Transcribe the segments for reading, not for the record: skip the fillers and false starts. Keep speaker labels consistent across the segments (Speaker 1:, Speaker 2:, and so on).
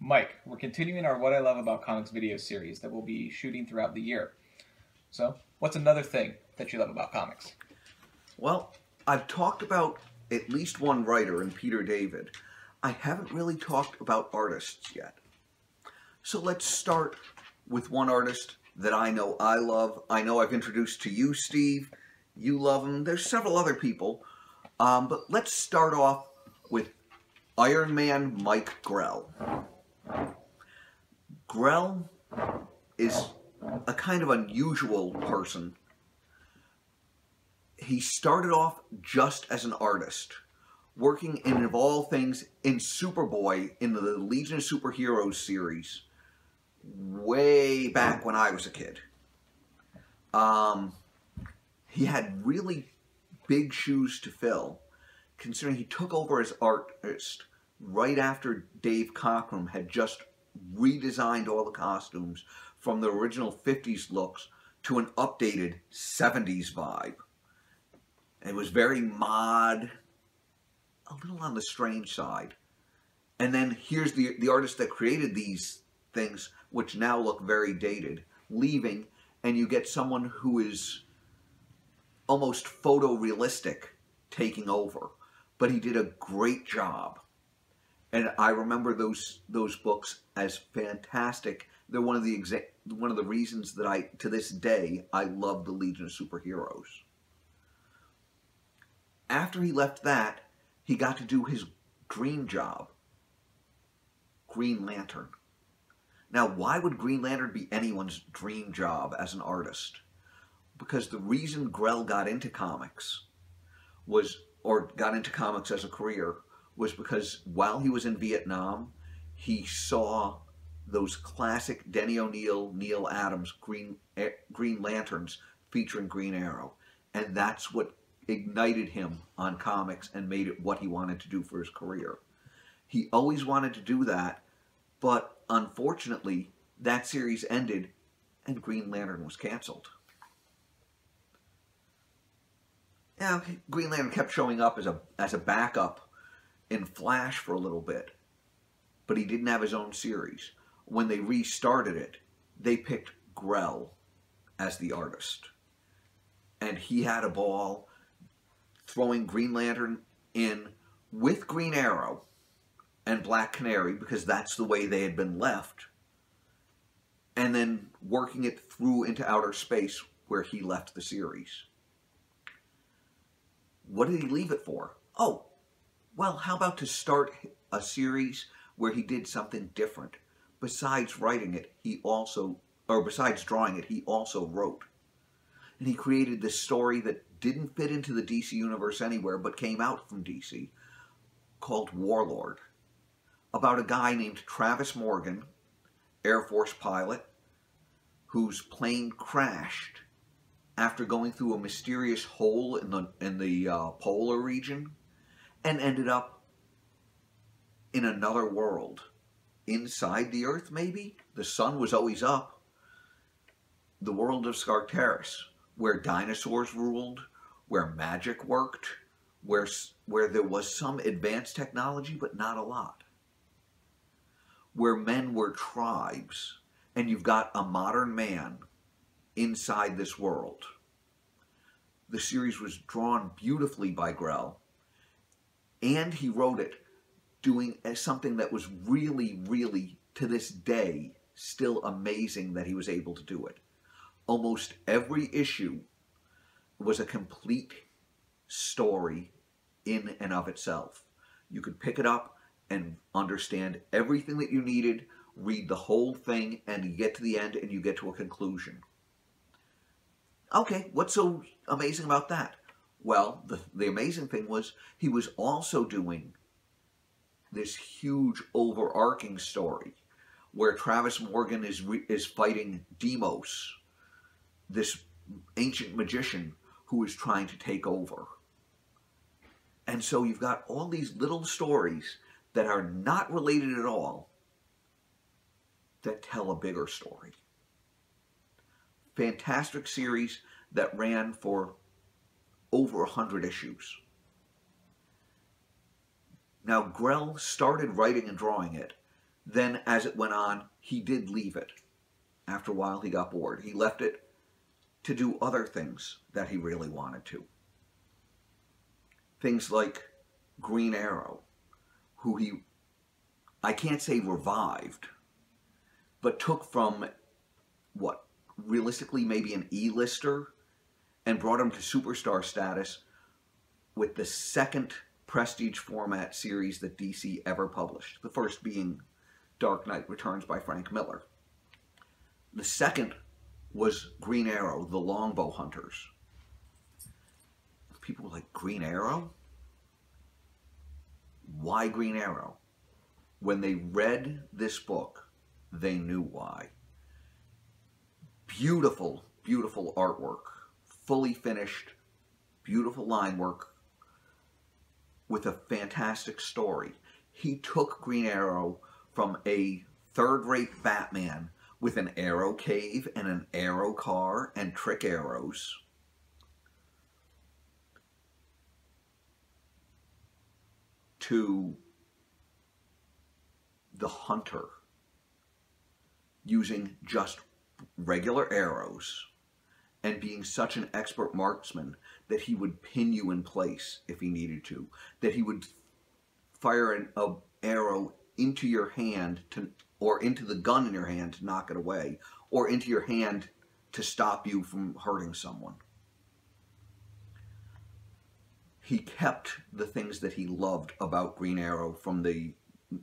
Speaker 1: Mike, we're continuing our What I Love About Comics video series that we'll be shooting throughout the year. So, what's another thing that you love about comics?
Speaker 2: Well, I've talked about at least one writer in Peter David. I haven't really talked about artists yet. So let's start with one artist that I know I love. I know I've introduced to you, Steve. You love him. There's several other people. But let's start off with Iron Man Mike Grell. Grell is a kind of unusual person. He started off just as an artist, working in, of all things, in Superboy in the Legion of Superheroes series, way back when I was a kid. He had really big shoes to fill, considering he took over as artist right after Dave Cockrum had just redesigned all the costumes from the original 50s looks to an updated 70s vibe. It was very mod, a little on the strange side. And then here's the artist that created these things, which now look very dated, leaving, and you get someone who is almost photorealistic taking over. But he did a great job. And I remember those books as fantastic. They're one of the reasons that to this day, I love the Legion of Superheroes. After he left that, he got to do his dream job, Green Lantern. Now, why would Green Lantern be anyone's dream job as an artist? Because the reason Grell got into comics got into comics as a career was because while he was in Vietnam, he saw those classic Denny O'Neil, Neil Adams Green Lanterns featuring Green Arrow. And that's what ignited him on comics and made it what he wanted to do for his career. He always wanted to do that, but unfortunately, that series ended and Green Lantern was canceled. Now, Green Lantern kept showing up as a backup in Flash for a little bit, but he didn't have his own series. When they restarted it, they picked Grell as the artist. And he had a ball throwing Green Lantern in with Green Arrow and Black Canary, because that's the way they had been left, and then working it through into outer space where he left the series. What did he leave it for? Oh, well, how about to start a series where he did something different? Besides writing it, besides drawing it, he also wrote. And he created this story that didn't fit into the DC universe anywhere, but came out from DC, called Warlord, about a guy named Travis Morgan, Air Force pilot, whose plane crashed after going through a mysterious hole in the polar region, and ended up in another world. Inside the Earth, maybe? The sun was always up. The world of Skartaris, where dinosaurs ruled, where magic worked, where there was some advanced technology, but not a lot. Where men were tribes, and you've got a modern man inside this world. The series was drawn beautifully by Grell, and he wrote it doing something that was really, really, to this day, still amazing that he was able to do it. Almost every issue was a complete story in and of itself. You could pick it up and understand everything that you needed, read the whole thing, and you get to the end and you get to a conclusion. Okay, what's so amazing about that? Well, the amazing thing was he was also doing this huge overarching story where Travis Morgan is fighting Deimos, this ancient magician who is trying to take over. And so you've got all these little stories that are not related at all that tell a bigger story. Fantastic series that ran for over 100 issues. Now, Grell started writing and drawing it Then, as it went on, he did leave it. After a while, he got bored. He left it to do other things that he really wanted to. Things like Green Arrow, who I can't say revived, but took from, what, realistically maybe an E-lister, and brought him to superstar status with the second prestige format series that DC ever published. The first being Dark Knight Returns by Frank Miller. The second was Green Arrow, The Longbow Hunters. People were like, Green Arrow? Why Green Arrow? When they read this book, they knew why. Beautiful, beautiful artwork. Fully finished, beautiful line work with a fantastic story. He took Green Arrow from a third-rate Batman with an arrow cave and an arrow car and trick arrows to the hunter using just regular arrows and being such an expert marksman that he would pin you in place if he needed to, that he would fire an arrow into your hand or into the gun in your hand to knock it away, or into your hand to stop you from hurting someone. He kept the things that he loved about Green Arrow from the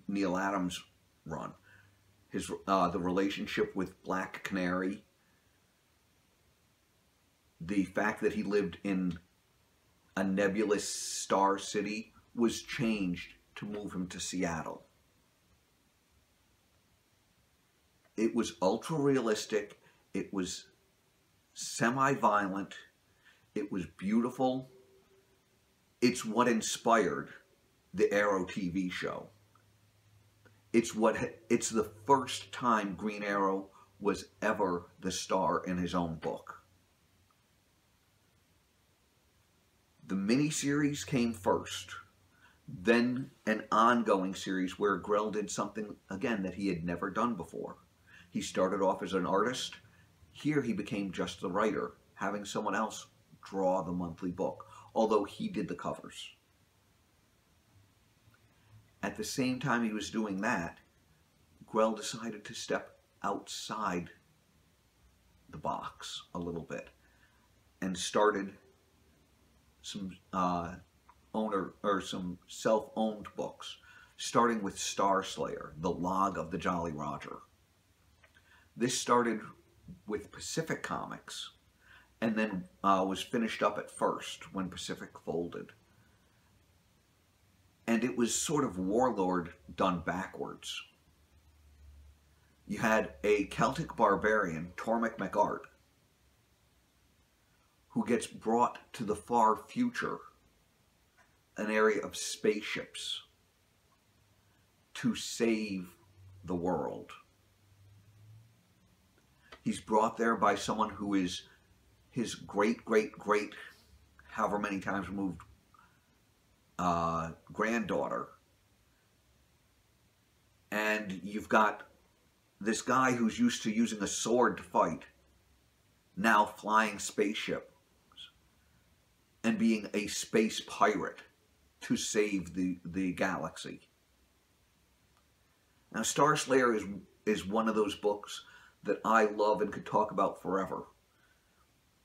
Speaker 2: Neil Adams run. The relationship with Black Canary, the fact that he lived in a nebulous star city was changed to move him to Seattle. It was ultra realistic, it was semi-violent, it was beautiful. It's what inspired the Arrow TV show. It's the first time Green Arrow was ever the star in his own book. The miniseries came first, then an ongoing series where Grell did something, again, that he had never done before. He started off as an artist. Here he became just the writer, having someone else draw the monthly book, although he did the covers. At the same time he was doing that, Grell decided to step outside the box a little bit and started some some self-owned books, starting with Star Slayer, The Log of the Jolly Roger. This started with Pacific Comics, and then was finished up at first when Pacific folded. And it was sort of Warlord done backwards. You had a Celtic barbarian, Tormach MacArt, who gets brought to the far future, an area of spaceships, to save the world. He's brought there by someone who is his great, however many times removed, granddaughter. And you've got this guy who's used to using a sword to fight, now flying spaceships and being a space pirate to save the galaxy. Now, Star Slayer is one of those books that I love and could talk about forever.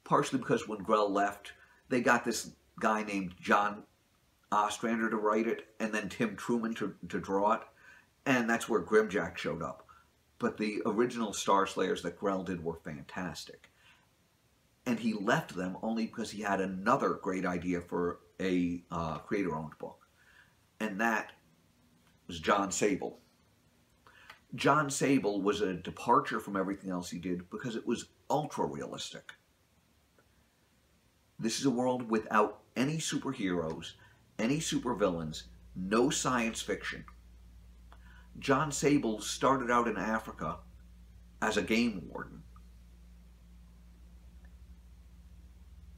Speaker 2: Partially because when Grell left, they got this guy named John Ostrander to write it, and then Tim Truman to draw it, and that's where Grimjack showed up. But the original Star Slayers that Grell did were fantastic. And he left them only because he had another great idea for a creator-owned book, and that was John Sable. John Sable was a departure from everything else he did because it was ultra-realistic. This is a world without any superheroes, any supervillains, no science fiction. John Sable started out in Africa as a game warden.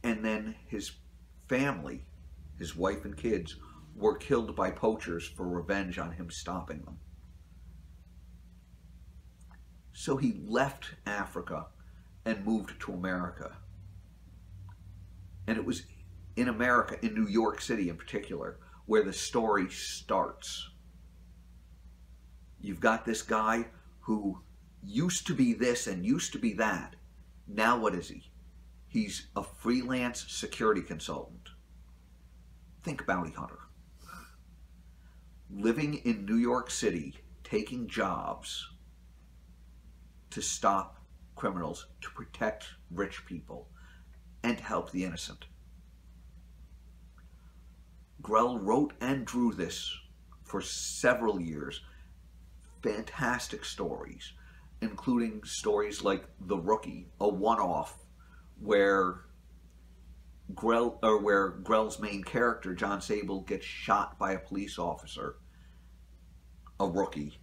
Speaker 2: And then his family, his wife and kids, were killed by poachers for revenge on him stopping them. So he left Africa and moved to America. And it was in America, in New York City in particular, where the story starts. You've got this guy who used to be this and used to be that. Now what is he? He's a freelance security consultant. Think bounty hunter. Living in New York City, taking jobs to stop criminals, to protect rich people, and to help the innocent. Grell wrote and drew this for several years. Fantastic stories, including stories like The Rookie, a one-off where Grell's main character, John Sable, gets shot by a police officer, a rookie,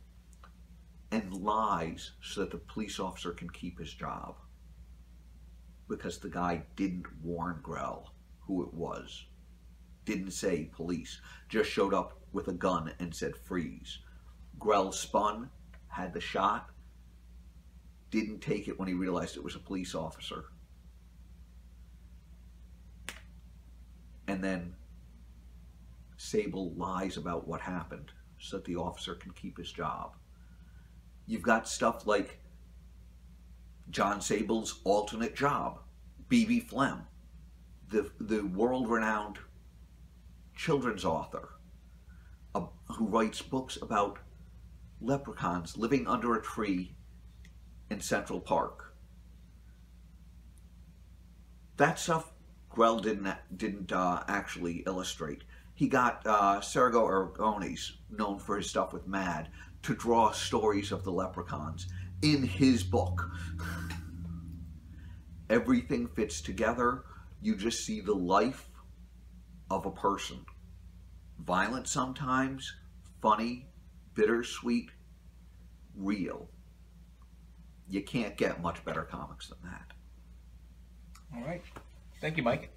Speaker 2: and lies so that the police officer can keep his job. Because the guy didn't warn Grell who it was. Didn't say police. Just showed up with a gun and said freeze. Grell spun, had the shot, didn't take it when he realized it was a police officer. And then Sable lies about what happened so that the officer can keep his job. You've got stuff like John Sable's alternate job, B.B. Flem, the world-renowned children's author who writes books about leprechauns living under a tree in Central Park. That stuff Grell didn't actually illustrate. He got Sergio Aragonés, known for his stuff with Mad, to draw stories of the leprechauns in his book. Everything fits together. You just see the life of a person. Violent sometimes, funny, bittersweet, real. You can't get much better comics than that.
Speaker 1: All right. Thank you, Mike.